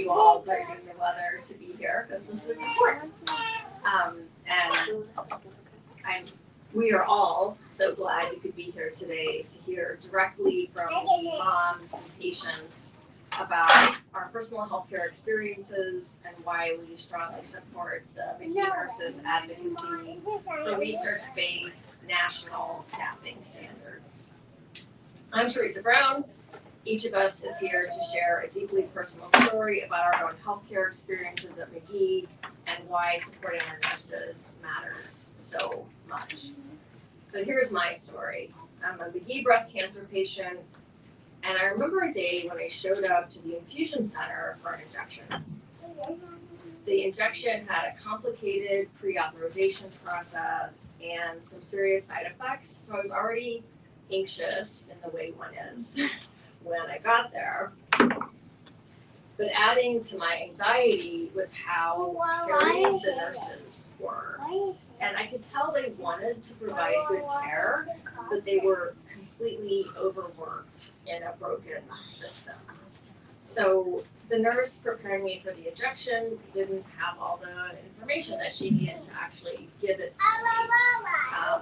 you all braving the weather to be here because this is important. And we are all so glad you could be here today to hear directly from moms and patients about our personal healthcare experiences and why we strongly support the Magee Nurses advocacy for research-based national staffing standards. I'm Teresa Brown. Each of us is here to share a deeply personal story about our own healthcare experiences at Magee and why supporting our nurses matters so much. So here's my story. I'm a Magee breast cancer patient, and I remember a day when I showed up to the infusion center for an injection. The injection had a complicated pre-authorization process and some serious side effects, so I was already anxious in the way one is when I got there. But adding to my anxiety was how harried the nurses were. And I could tell they wanted to provide good care, but they were completely overworked in a broken system. So the nurse preparing me for the injection didn't have all the information that she needed to actually give it to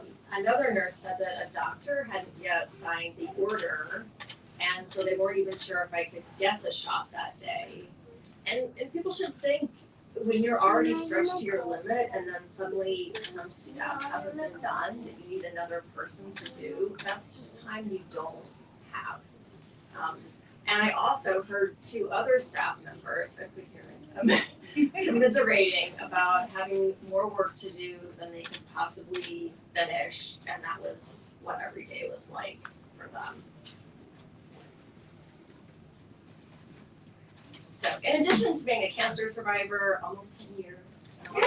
me. Another nurse said that a doctor hadn't yet signed the order, and so they weren't even sure if I could get the shot that day. And people should think, when you're already stretched to your limit and then suddenly some step hasn't been done that you need another person to do, that's just time you don't have. And I also heard two other staff members, I could hear it, commiserating about having more work to do than they could possibly finish, and that was what every day was like for them. So in addition to being a cancer survivor, almost 10 years, I'm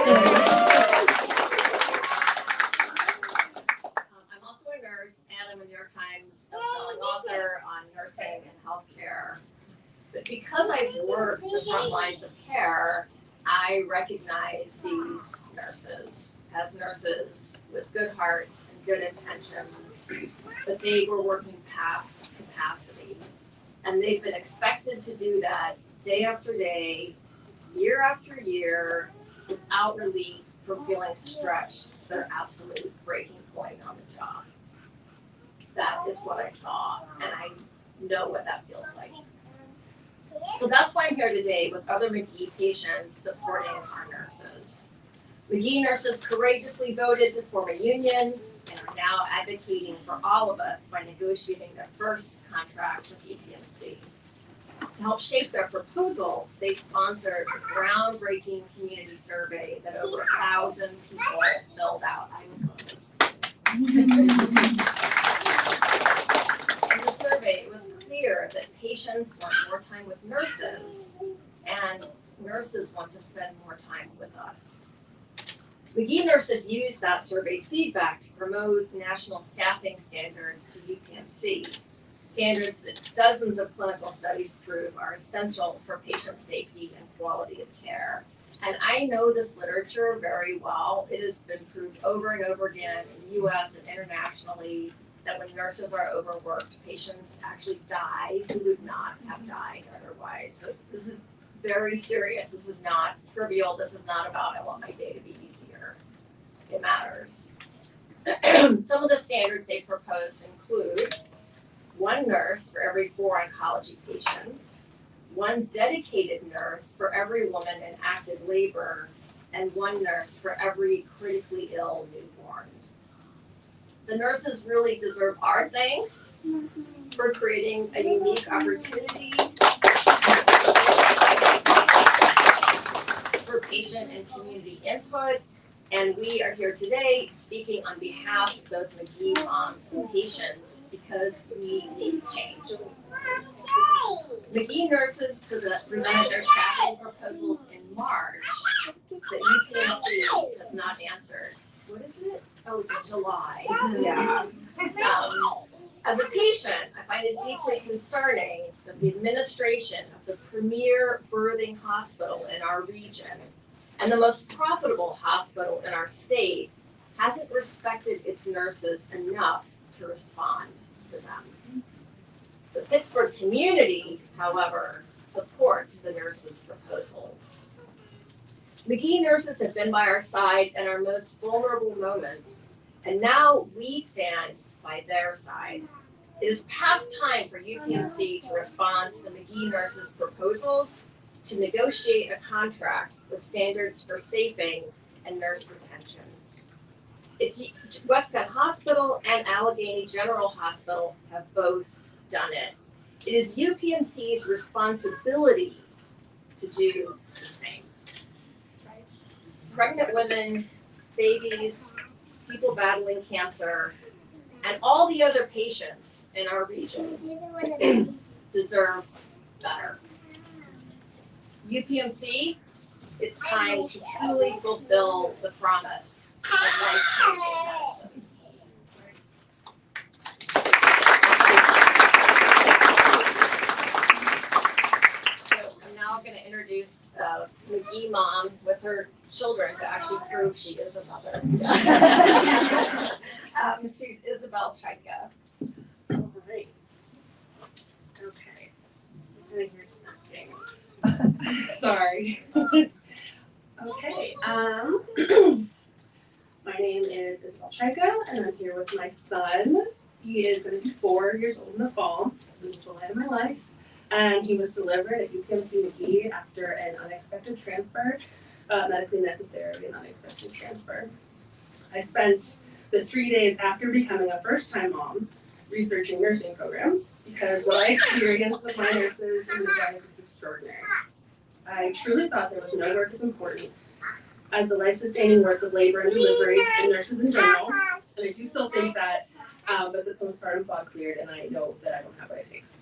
also a nurse, and I'm a New York Times bestselling author on nursing and healthcare. But because I've worked the front lines of care, I recognize these nurses as nurses with good hearts and good intentions, but they were working past capacity. And they've been expected to do that day after day, year after year, without relief from feeling stretched to their absolute breaking point on the job. That is what I saw, and I know what that feels like. So that's why I'm here today with other Magee patients supporting our nurses. Magee nurses courageously voted to form a union and are now advocating for all of us by negotiating their first contract with UPMC. To help shape their proposals, they sponsored a groundbreaking community survey that over 1,000 people filled out. I was one of those. In the survey, it was clear that patients want more time with nurses, and nurses want to spend more time with us. Magee nurses used that survey feedback to promote national staffing standards to UPMC. Standards that dozens of clinical studies prove are essential for patient safety and quality of care. And I know this literature very well. It has been proved over and over again in the US and internationally that when nurses are overworked, patients actually die who would not have died otherwise. So this is very serious. This is not trivial. This is not about, I want my day to be easier. It matters. Some of the standards they proposed include 1 nurse for every 4 oncology patients, 1 dedicated nurse for every woman in active labor, and 1 nurse for every critically ill newborn. The nurses really deserve our thanks for creating a unique opportunity for patient and community input. And we are here today speaking on behalf of those Magee moms and patients because we need change. Magee nurses presented their staffing proposals in March that UPMC has not answered. What is it? Oh, it's July. Yeah. As a patient, I find it deeply concerning that the administration of the premier birthing hospital in our region and the most profitable hospital in our state hasn't respected its nurses enough to respond to them. The Pittsburgh community, however, supports supports the nurses' proposals. Magee nurses have been by our side in our most vulnerable moments, and now we stand by their side. It is past time for UPMC to respond to the Magee nurses' proposals to negotiate a contract with standards for safing and nurse retention. It's West Penn Hospital and Allegheny General Hospital have both done it. It is UPMC's responsibility to do the same. Pregnant women, babies, people battling cancer, and all the other patients in our region deserve better. UPMC, it's time to truly fulfill the promise of life-changing medicine. So I'm now going to introduce Magee mom with her children to actually prove she is a mother. She's Isabel Chaika. All right. Okay. I'm gonna hear snapping. Sorry. Okay. My name is Isabel Chaika, and I'm here with my son. He is going to be 4 years old in the fall. He's the light of my life. And he was delivered at UPMC Magee after an unexpected transfer, medically necessary and unexpected transfer. I spent the 3 days after becoming a first-time mom researching nursing programs because what I experienced with my nurses and midwives was extraordinary. I truly thought there was no work as important as the life-sustaining work of labor and delivery and nurses in general. And I do still think that, but the postpartum fog cleared, and I know that I don't have what it takes.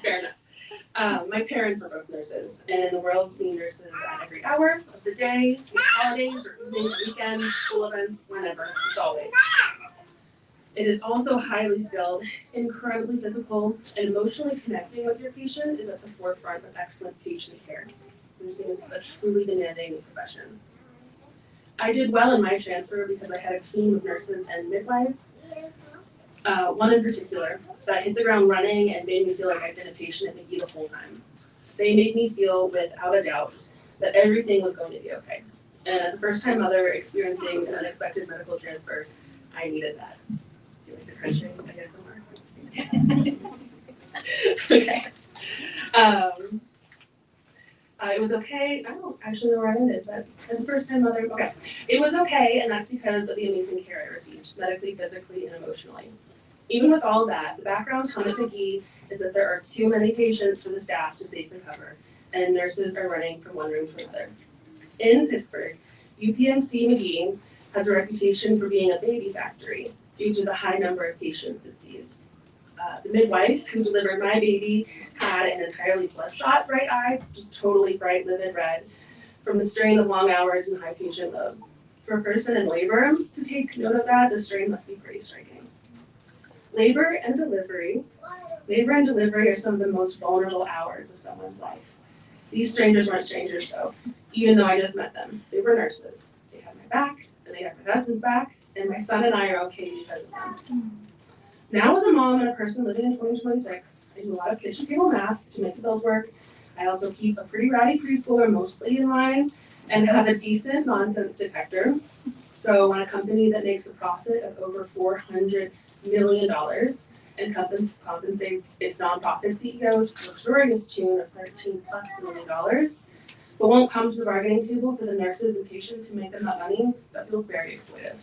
Fair enough. My parents were both nurses, and the world's seen nurses at every hour of the day, holidays or evenings, weekends, school events, whenever, it's always. It is also highly skilled, incredibly physical, and emotionally connecting with your patient is at the forefront of excellent patient care. Nursing is a truly demanding profession. I did well in my transfer because I had a team of nurses and midwives, one in particular, that hit the ground running and made me feel like I'd been a patient at Magee the whole time. They made me feel without a doubt that everything was going to be okay. And as a first-time mother experiencing an unexpected medical transfer, I needed that. Do you like the crunching, I guess, somewhere? Okay. It was okay. I don't actually know where I ended, but as a first-time mother, okay. It was okay, and that's because of the amazing care I received, medically, physically, and emotionally. Even with all of that, the background on at Magee is that there are too many patients for the staff to safely cover, and nurses are running from one room to another. In Pittsburgh, UPMC Magee has a reputation for being a baby factory due to the high number of patients it sees. The midwife who delivered my baby had an entirely bloodshot right eye, just totally bright, livid red, from the strain of long hours and high patient load. For a person in labor to take note of that, the strain must be pretty striking. Labor and delivery are some of the most vulnerable hours of someone's life. These strangers weren't strangers though, even though I just met them. They were nurses. They had my back, and they had my husband's back, and my son and I are okay because of them. Now as a mom and a person living in 2026, I do a lot of kitchen table math to make the bills work. I also keep a pretty rowdy preschooler mostly in line and have a decent nonsense detector. So when a company that makes a profit of over $400 million and compensates its nonprofit CEO to a luxurious tune of $13+ million, but won't come to the bargaining table for the nurses and patients who make them that money, that feels very exploitive.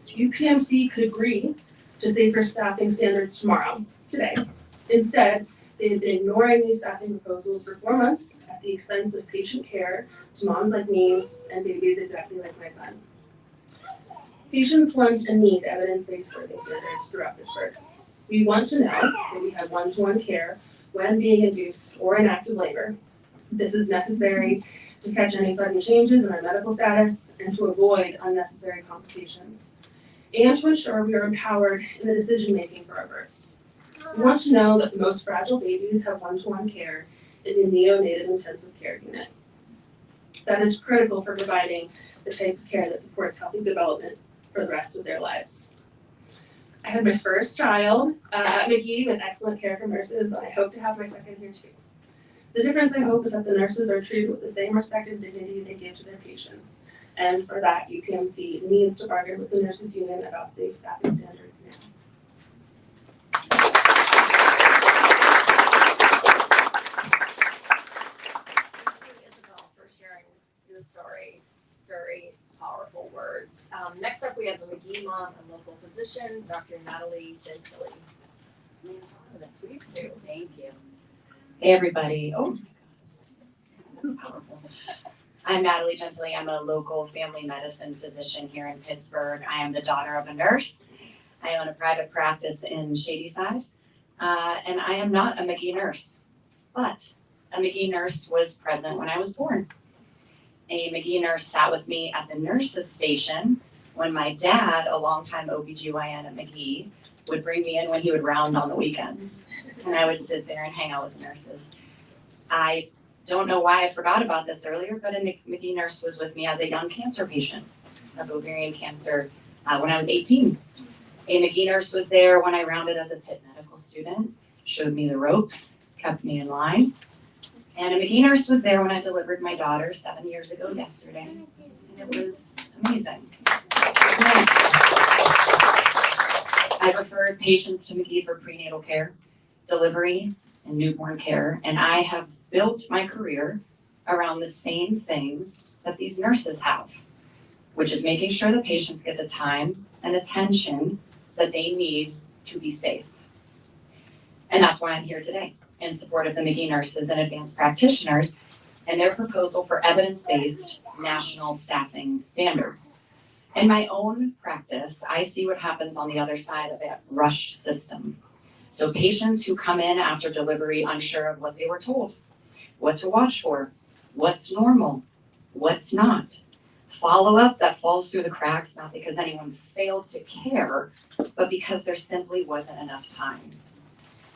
UPMC could agree to safer staffing standards today. Instead, they have been ignoring these staffing proposals for 4 months at the expense of patient care to moms like me and babies exactly like my son. Patients want and need evidence-based birthing standards throughout Pittsburgh. We want to know that we have one-to-one care when being induced or in active labor. This is necessary to catch any sudden changes in our medical status and to avoid unnecessary complications, and to ensure we are empowered in the decision-making for our births. We want to know that the most fragile babies have one-to-one care in the neonatal intensive care unit. That is critical for providing the type of care that supports healthy development for the rest of their lives. I had my first child at Magee with excellent care from nurses, and I hope to have my second here too. The difference, I hope, is that the nurses are treated with the same respect and dignity they give to their patients. And for that, UPMC needs to bargain with the nurses union about safe staffing standards now. Thank you, Isabel, for sharing your story. Very powerful words. Next up, we have the Magee mom and local physician, Dr. Natalie Gentili. Please do. Thank you. Hey, everybody. Oh, my God. That's powerful. I'm Natalie Gentili. I'm a local family medicine physician here in Pittsburgh. I am the daughter of a nurse. I own a private practice in Shadyside, and I am not a Magee nurse, but a Magee nurse was present when I was born. A Magee nurse sat with me at the nurses station when my dad, a longtime OBGYN at Magee, would bring me in when he would round on the weekends. And I would sit there and hang out with the nurses. I don't know why I forgot about this earlier, but a Magee nurse was with me as a young cancer patient of ovarian cancer when I was 18. A Magee nurse was there when I rounded as a Pitt medical student, showed me the ropes, kept me in line. And a Magee nurse was there when I delivered my daughter 7 years ago yesterday. And it was amazing. I referred patients to Magee for prenatal care, delivery, and newborn care, and I have built my career around the same things that these nurses have, which is making sure the patients get the time and attention that they need to be safe. And that's why I'm here today, in support of the Magee nurses and advanced practitioners and their proposal for evidence-based national staffing standards. In my own practice, I see what happens on the other side of that rush system. So patients who come in after delivery unsure of what they were told, what to watch for, what's normal, what's not. Follow-up that falls through the cracks, not because anyone failed to care, but because there simply wasn't enough time.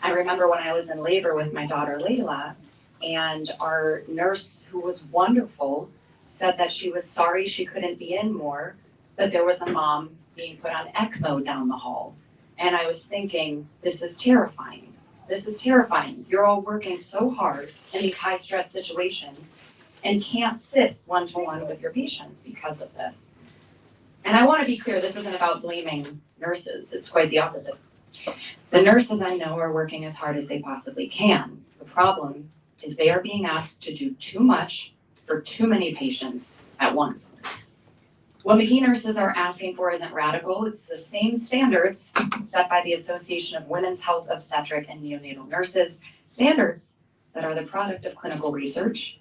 I remember when I was in labor with my daughter Layla, and our nurse, who was wonderful, said that she was sorry she couldn't be in more, but there was a mom being put on ECMO down the hall. And I was thinking, this is terrifying. This is terrifying. You're all working so hard in these high stress situations and can't sit one-to-one with your patients because of this. And I want to be clear, this isn't about blaming nurses. It's quite the opposite. The nurses I know are working as hard as they possibly can. The problem is they are being asked to do too much for too many patients at once. What Magee nurses are asking for isn't radical. It's the same standards set by the Association of Women's Health Obstetric and Neonatal Nurses, standards that are the product of clinical research,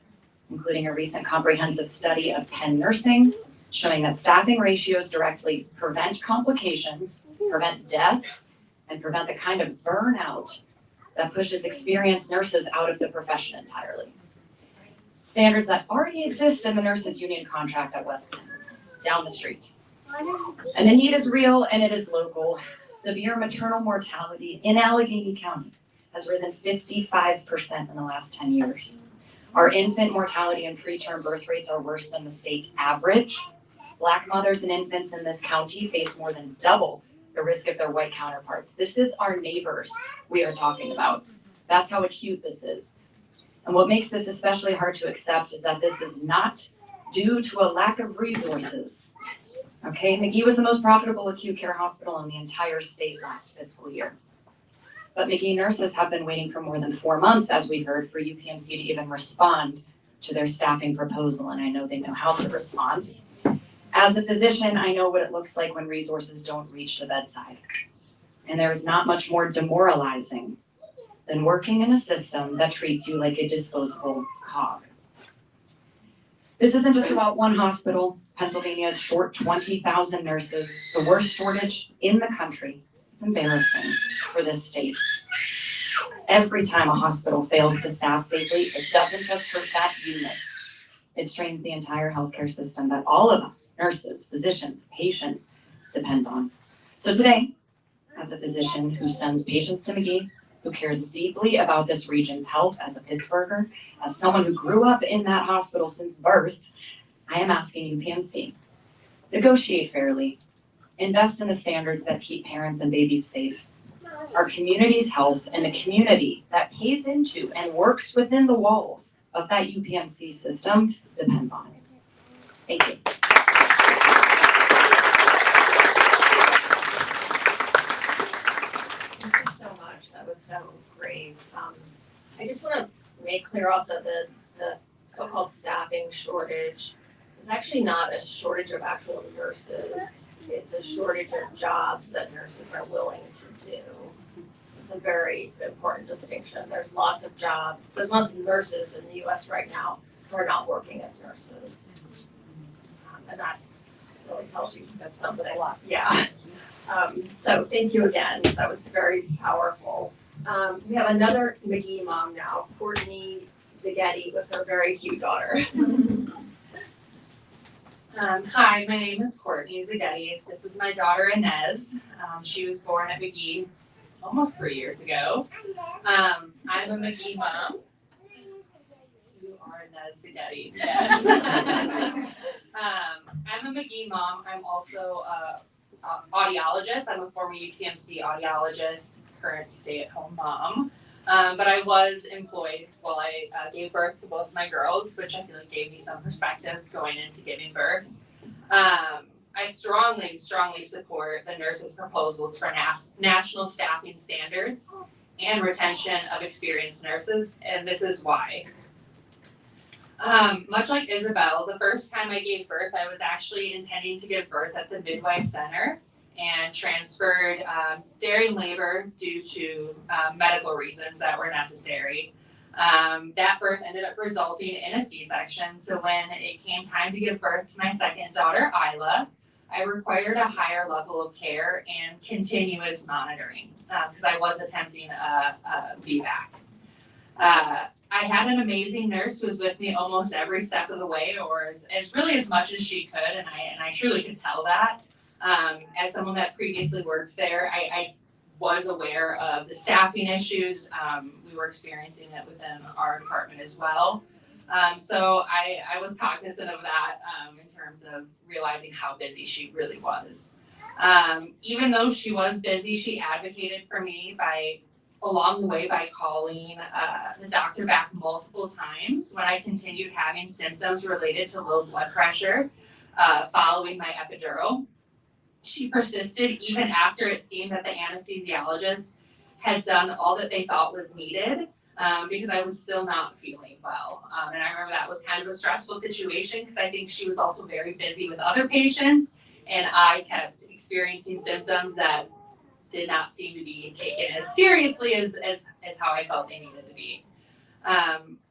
including a recent comprehensive study of Penn nursing, showing that staffing ratios directly prevent complications, prevent deaths, and prevent the kind of burnout that pushes experienced nurses out of the profession entirely. Standards that already exist in the nurses union contract at Westman, down the street. And the need is real and it is local. Severe maternal mortality in Allegheny County has risen 55% in the last 10 years. Our infant mortality and preterm birth rates are worse than the state average. Black mothers and infants in this county face more than double the risk of their white counterparts. This is our neighbors we are talking about. That's how acute this is. And what makes this especially hard to accept is that this is not due to a lack of resources. Okay, Magee was the most profitable acute care hospital in the entire state last fiscal year. But Magee nurses have been waiting for more than 4 months, as we heard, for UPMC to even respond to their staffing proposal, and I know they know how to respond. As a physician, I know what it looks like when resources don't reach the bedside. And there is not much more demoralizing than working in a system that treats you like a disposable cog. This isn't just about one hospital. Pennsylvania is short 20,000 nurses, the worst shortage in the country. It's embarrassing for this state. Every time a hospital fails to staff safely, it doesn't just hurt that unit. It strains the entire healthcare system that all of us, nurses, physicians, patients, depend on. So today, as a physician who sends patients to Magee, who cares deeply about this region's health as a Pittsburgher, as someone who grew up in that hospital since birth, I am asking UPMC, negotiate fairly, invest in the standards that keep parents and babies safe, our community's health, and the community that pays into and works within the walls of that UPMC system depends on it. Thank you. Thank you so much. That was so great. I just want to make clear also the so-called staffing shortage is actually not a shortage of actual nurses. It's a shortage of jobs that nurses are willing to do. It's a very important distinction. There's lots of nurses in the US right now who are not working as nurses. And that really tells you something. A lot. Yeah. So thank you again. That was very powerful. We have another Magee mom now, Courtney Zaghetti, with her very cute daughter. Hi, my name is Courtney Zaghetti. This is my daughter Inez. She was born at Magee almost 3 years ago. I'm a Magee mom. You are Inez Zaghetti. Yes. I'm a Magee mom. I'm also an audiologist. I'm a former UPMC audiologist, current stay-at-home mom. But I was employed while I gave birth to both my girls, which I feel like gave me some perspective going into giving birth. I strongly support the nurses' proposals for national staffing standards and retention of experienced nurses, and this is why. Much like Isabel, the first time I gave birth, I was actually intending to give birth at the midwife center and transferred during labor due to medical reasons that were necessary. That birth ended up resulting in a C-section, so when it came time to give birth to my second daughter, Isla, I required a higher level of care and continuous monitoring because I was attempting a VBAC. I had an amazing nurse who was with me almost every step of the way, or as really as much as she could, and I truly could tell that. As someone that previously worked there, I was aware of the staffing issues. We were experiencing it within our department as well. So I was cognizant of that in terms of realizing how busy she really was. Even though she was busy, she advocated for me along the way by calling the doctor back multiple times when I continued having symptoms related to low blood pressure following my epidural. She persisted even after it seemed that the anesthesiologist had done all that they thought was needed because I was still not feeling well. And I remember that was kind of a stressful situation because I think she was also very busy with other patients, and I kept experiencing symptoms that did not seem to be taken as seriously as how I felt they needed to be.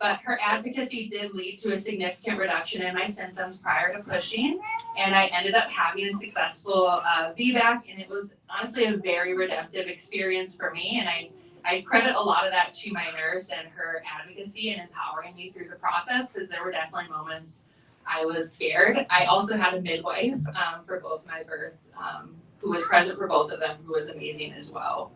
But her advocacy did lead to a significant reduction in my symptoms prior to pushing, and I ended up having a successful VBAC, and it was honestly a very redemptive experience for me, and I credit a lot of that to my nurse and her advocacy and empowering me through the process, because there were definitely moments I was scared. I also had a midwife for both my birth, who was present for both of them, who was amazing as well.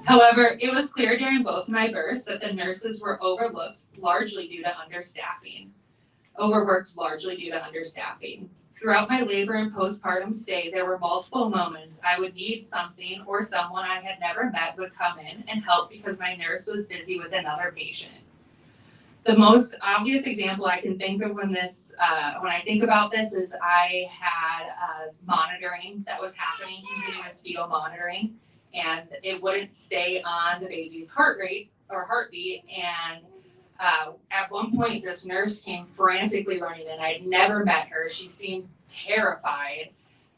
However, it was clear during both my births that the nurses were overworked largely due to understaffing. Throughout my labor and postpartum stay, there were multiple moments I would need something or someone I had never met would come in and help because my nurse was busy with another patient. The most obvious example I can think of when I think about this is I had monitoring that was happening, continuous fetal monitoring, and it wouldn't stay on the baby's heart rate or heartbeat. And at one point, this nurse came frantically running in. I'd never met her. She seemed terrified.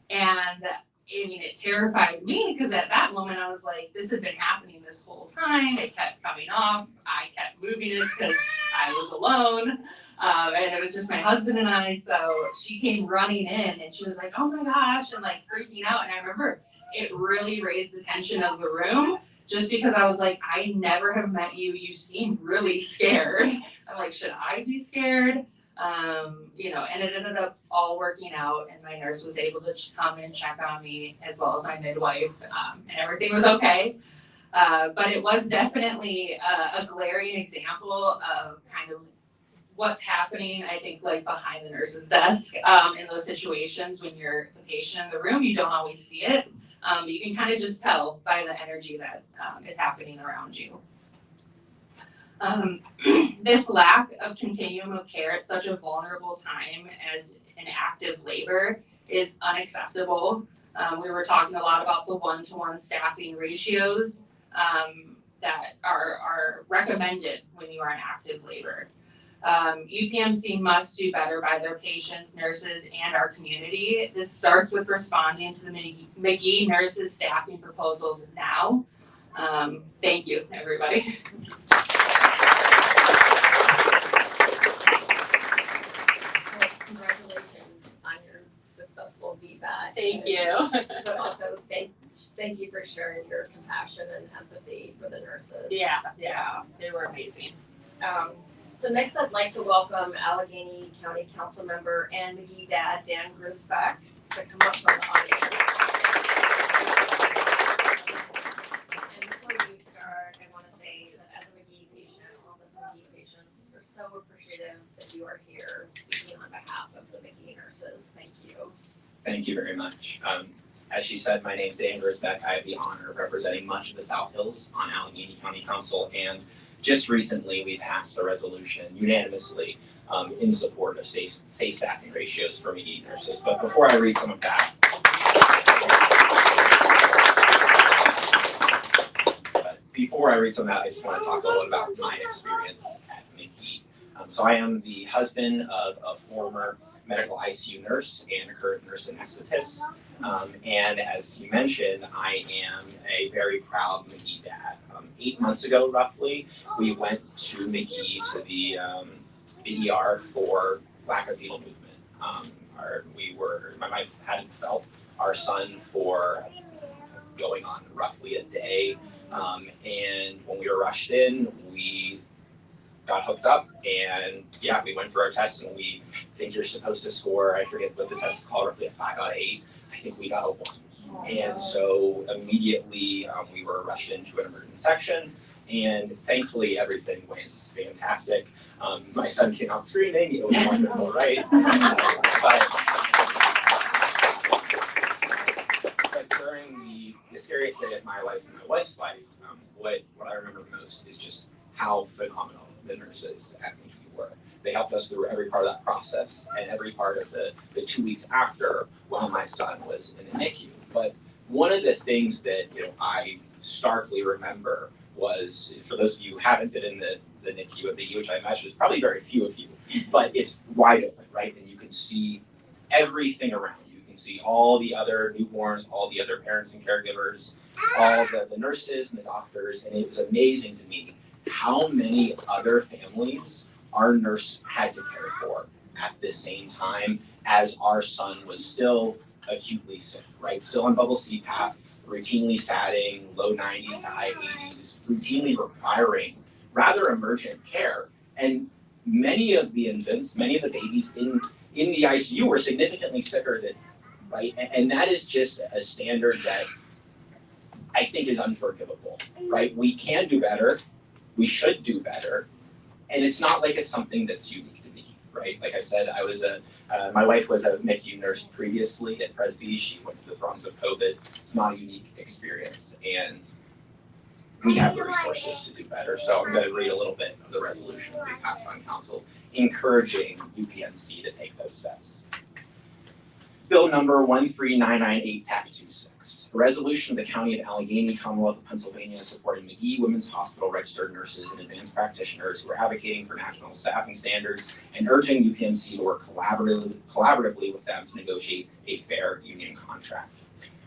And I mean, it terrified me because at that moment I was like, this had been happening this whole time. It kept coming off. I kept moving it because I was alone. And it was just my husband and I. So she came running in and she was like, oh my gosh, and like freaking out. And I remember it really raised the tension of the room just because I was like, I never have met you. You seem really scared. I'm like, should I be scared? And it ended up all working out, and my nurse was able to come and check on me as well as my midwife, and everything was okay. But it was definitely a glaring example of kind of what's happening, I think, like behind the nurse's desk in those situations when you're the patient in the room. You don't always see it, You can kind of just tell by the energy that is happening around you. This lack of continuum of care at such a vulnerable time as an active labor is unacceptable. We were talking a lot about the one-to-one staffing ratios that are recommended when you are in active labor. UPMC must do better by their patients, nurses, and our community. This starts with responding to the Magee nurses staffing proposals now. Thank you, everybody. Congratulations on your successful VBAT. Thank you. But also thank you for sharing your compassion and empathy for the nurses. Yeah, they were amazing. So next I'd like to welcome Allegheny County Council Member and Magee dad, Dan Grisbeck, to come up from the audience. And before you start, I want to say that as a Magee patient, all of us Magee patients, we're so appreciative that you are here speaking on behalf of the Magee nurses. Thank you. Thank you very much. As she said, my name is Dan Grisbeck. I have the honor of representing much of the South Hills on Allegheny County Council, and just recently we passed a resolution unanimously in support of safe staffing ratios for Magee nurses. But before I read some of that, I just want to talk a little about my experience at Magee. So I am the husband of a former medical ICU nurse and a current nurse anesthetist. And as you mentioned, I am a very proud Magee dad. 8 months ago, roughly, we went to Magee to the ER for lack of fetal movement. My wife hadn't felt our son for going on roughly a day. And when we were rushed in, we got hooked up, and yeah, we went for our tests, and we think you're supposed to score, I forget what the test is called, roughly a 5 out of 8. I think we got a 1. And so immediately we were rushed into an emergency section, and thankfully everything went fantastic. My son came out screaming, it was wonderful, right? But during the scariest day of my life and my wife's life, what I remember most is just how phenomenal the nurses at Magee were. They helped us through every part of that process and every part of the 2 weeks after while my son was in the NICU. But one of the things that I starkly remember was, for those of you who haven't been in the NICU at Magee, which I imagine is probably very few of you, but it's wide open, right? And you can see everything around you. You can see all the other newborns, all the other parents and caregivers, all the nurses and the doctors, and it was amazing to me how many other families our nurse had to care for at the same time as our son was still acutely sick, right? Still on bubble CPAP, routinely satting, low 90s to high 80s, routinely requiring rather emergent care. And many of the infants, many of the babies in the ICU were significantly sicker than, right? And that is just a standard that I think is unforgivable, right? We can do better, we should do better, and it's not like it's something that's unique to me, right? Like I said, my wife was a MICU nurse previously at Presby. She went through the throes of COVID. It's not a unique experience, and we have the resources to do better. So I'm going to read a little bit of the resolution that we passed on council, encouraging UPMC to take those steps. Bill number 13998 TAC26, a resolution of the County of Allegheny, Commonwealth of Pennsylvania, supporting Magee Women's Hospital registered nurses and advanced practitioners who are advocating for national staffing standards and urging UPMC to work collaboratively with them to negotiate a fair union contract.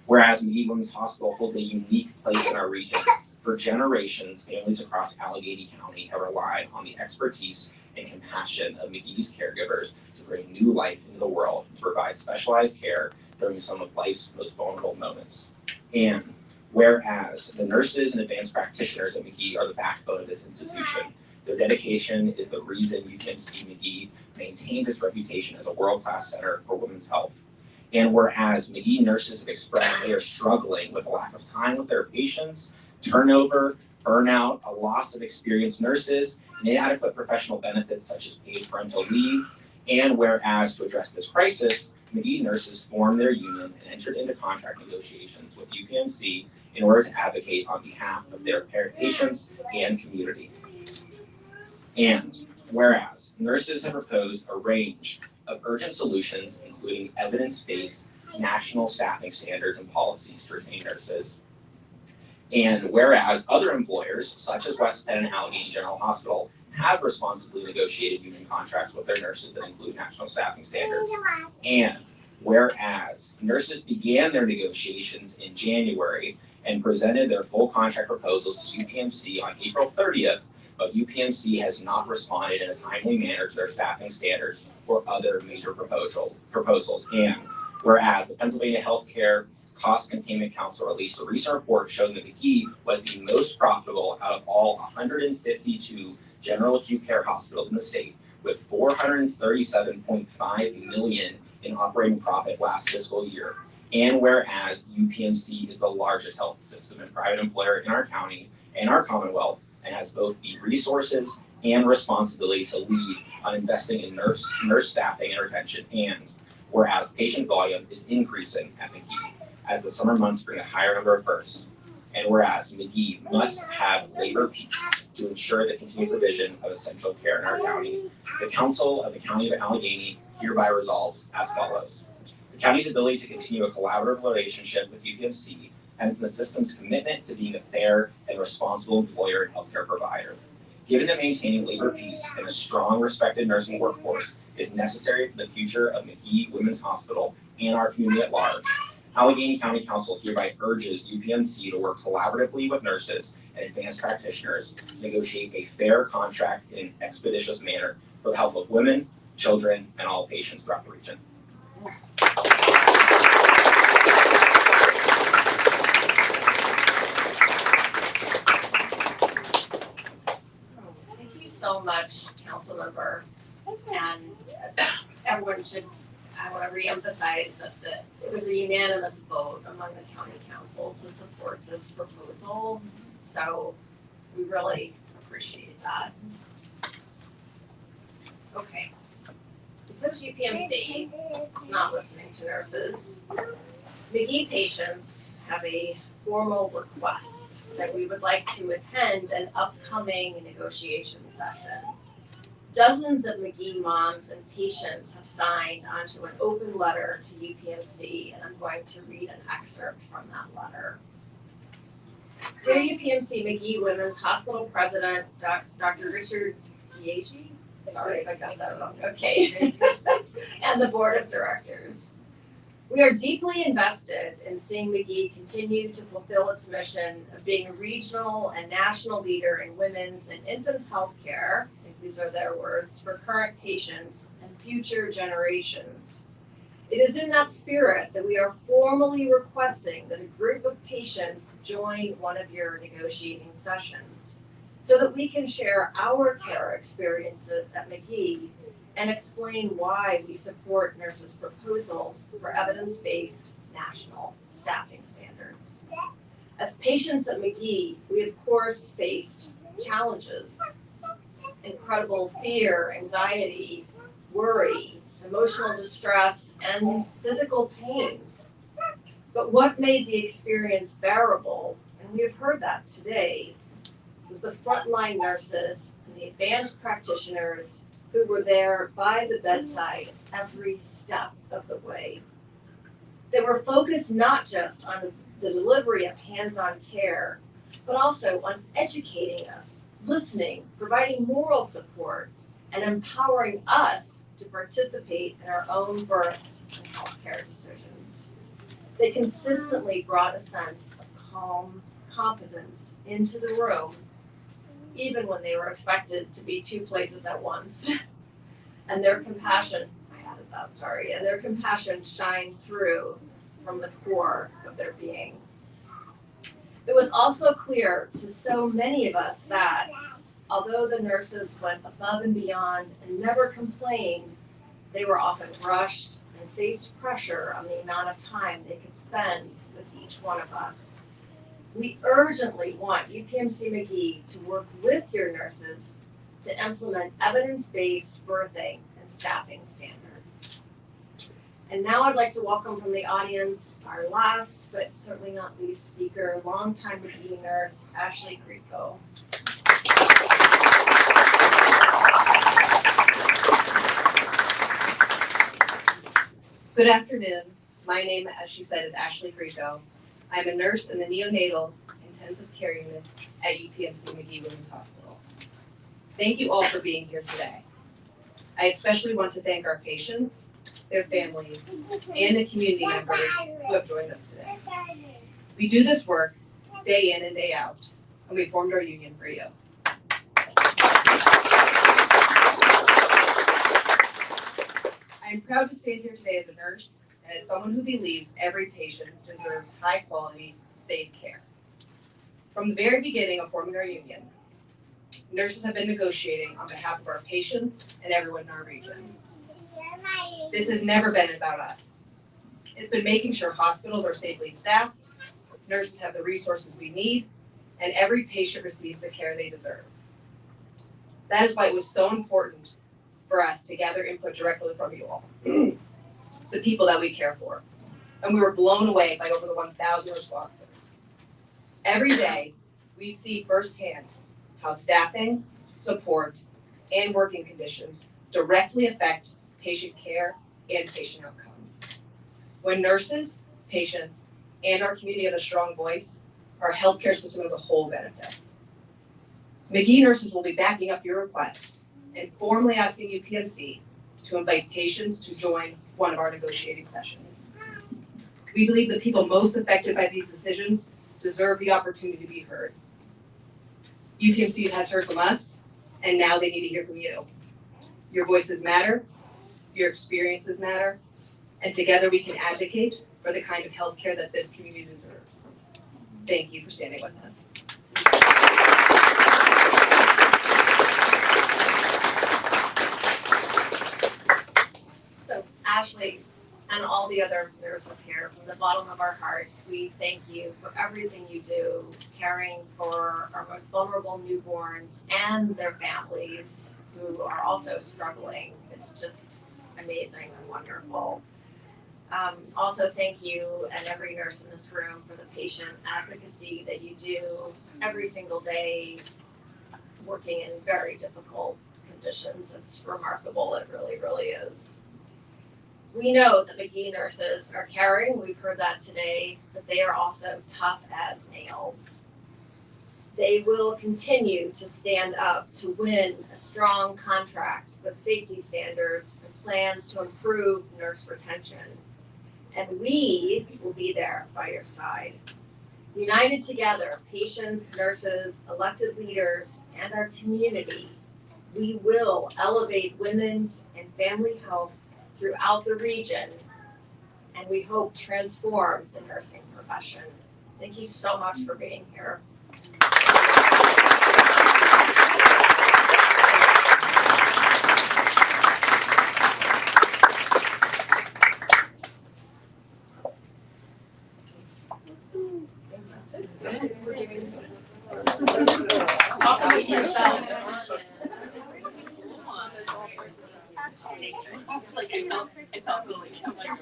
Whereas Magee Women's Hospital holds a unique place in our region, for generations, families across Allegheny County have relied on the expertise and compassion of Magee's caregivers to bring new life into the world and to provide specialized care during some of life's most vulnerable moments. And whereas the nurses and advanced practitioners at Magee are the backbone of this institution, their dedication is the reason UPMC Magee maintains its reputation as a world-class center for women's health. And whereas Magee nurses have expressed they are struggling with a lack of time with their patients, turnover, burnout, a loss of experienced nurses, and inadequate professional benefits such as paid parental leave, and whereas to address this crisis, Magee nurses formed their union and entered into contract negotiations with UPMC in order to advocate on behalf of their patients and community. And whereas nurses have proposed a range of urgent solutions, including evidence-based national staffing standards and policies to retain nurses. And whereas other employers, such as West Penn and Allegheny General Hospital, have responsibly negotiated union contracts with their nurses that include national staffing standards. And whereas nurses began their negotiations in January and presented their full contract proposals to UPMC on April 30th, but UPMC has not responded in a timely manner to their staffing standards or other major proposals. And whereas the Pennsylvania Healthcare Cost Containment Council released a recent report showing that Magee was the most profitable out of all 152 general acute care hospitals in the state, with $437.5 million in operating profit last fiscal year. And whereas UPMC is the largest health system and private employer in our county and our Commonwealth, and has both the resources and responsibility to lead on investing in nurse staffing and retention. And whereas patient volume is increasing at Magee as the summer months bring a higher number of births. And whereas Magee must have labor peace to ensure the continued provision of essential care in our county, the Council of the County of Allegheny hereby resolves as follows. The county's ability to continue a collaborative relationship with UPMC and the system's commitment to being a fair and responsible employer and healthcare provider. Given that maintaining labor peace and a strong, respected nursing workforce is necessary for the future of Magee Women's Hospital and our community at large, Allegheny County Council hereby urges UPMC to work collaboratively with nurses and advanced practitioners to negotiate a fair contract in an expeditious manner for the health of women, children, and all patients throughout the region. Thank you so much, council member. And everyone should, I want to reemphasize that it was a unanimous vote among the county council to support this proposal. So we really appreciate that. Okay. Because UPMC is not listening to nurses, Magee patients have a formal request that we would like to attend an upcoming negotiation session. Dozens of Magee moms and patients have signed onto an open letter to UPMC, and I'm going to read an excerpt from that letter. Dear UPMC Magee Women's Hospital President, Dr. Richard Magee, sorry if I got that wrong, okay, and the Board of Directors. We are deeply invested in seeing Magee continue to fulfill its mission of being a regional and national leader in women's and infants' health care, I think these are their words, for current patients and future generations. It is in that spirit that we are formally requesting that a group of patients join one of your negotiating sessions so that we can share our care experiences at Magee and explain why we support nurses' proposals for evidence-based national staffing standards. As patients at Magee, we of course faced challenges, incredible fear, anxiety, worry, emotional distress, and physical pain. But what made the experience bearable, and we have heard that today, was the frontline nurses and the advanced practitioners who were there by the bedside every step of the way. They were focused not just on the delivery of hands-on care, but also on educating us, listening, providing moral support, and empowering us to participate in our own births and healthcare decisions. They consistently brought a sense of calm competence into the room, even when they were expected to be two places at once. And their compassion, and their compassion shined through from the core of their being. It was also clear to so many of us that, although the nurses went above and beyond and never complained, they were often rushed and faced pressure on the amount of time they could spend with each one of us. We urgently want UPMC Magee to work with your nurses to implement evidence-based birthing and staffing standards. And now I'd like to welcome from the audience our last, but certainly not least speaker, longtime Magee nurse, Ashley Grieco. Good afternoon. My name, as she said, is Ashley Grieco. I'm a nurse in the neonatal intensive care unit at UPMC Magee Women's Hospital. Thank you all for being here today. I especially want to thank our patients, their families, and the community members who have joined us today. We do this work day in and day out, and we formed our union for you. I am proud to stand here today as a nurse and as someone who believes every patient deserves high quality, safe care. From the very beginning of forming our union, nurses have been negotiating on behalf of our patients and everyone in our region. This has never been about us. It's been making sure hospitals are safely staffed, nurses have the resources we need, and every patient receives the care they deserve. That is why it was so important for us to gather input directly from you all, the people that we care for. And we were blown away by over the 1,000 responses. Every day, we see firsthand how staffing, support, and working conditions directly affect patient care and patient outcomes. When nurses, patients, and our community have a strong voice, our healthcare system as a whole benefits. Magee nurses will be backing up your request and formally asking UPMC to invite patients to join one of our negotiating sessions. We believe the people most affected by these decisions deserve the opportunity to be heard. UPMC has heard from us, and now they need to hear from you. Your voices matter, your experiences matter, and together we can advocate for the kind of healthcare that this community deserves. Thank you for standing with us. So Ashley and all the other nurses here, from the bottom of our hearts, we thank you for everything you do, caring for our most vulnerable newborns and their families who are also struggling. It's just amazing and wonderful. Also, thank you and every nurse in this room for the patient advocacy that you do every single day, working in very difficult conditions. It's remarkable, it really, really is. We know that Magee nurses are caring, we've heard that today, but they are also tough as nails. They will continue to stand up to win a strong contract with safety standards and plans to improve nurse retention. And we will be there by your side. United together, patients, nurses, elected leaders, and our community, we will elevate women's and family health throughout the region, and we hope transform the nursing profession. Thank you so much for being here. That's it. We're doing talk about yourself. It's like I felt really. I'm like,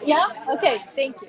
Yeah? Okay, thank you.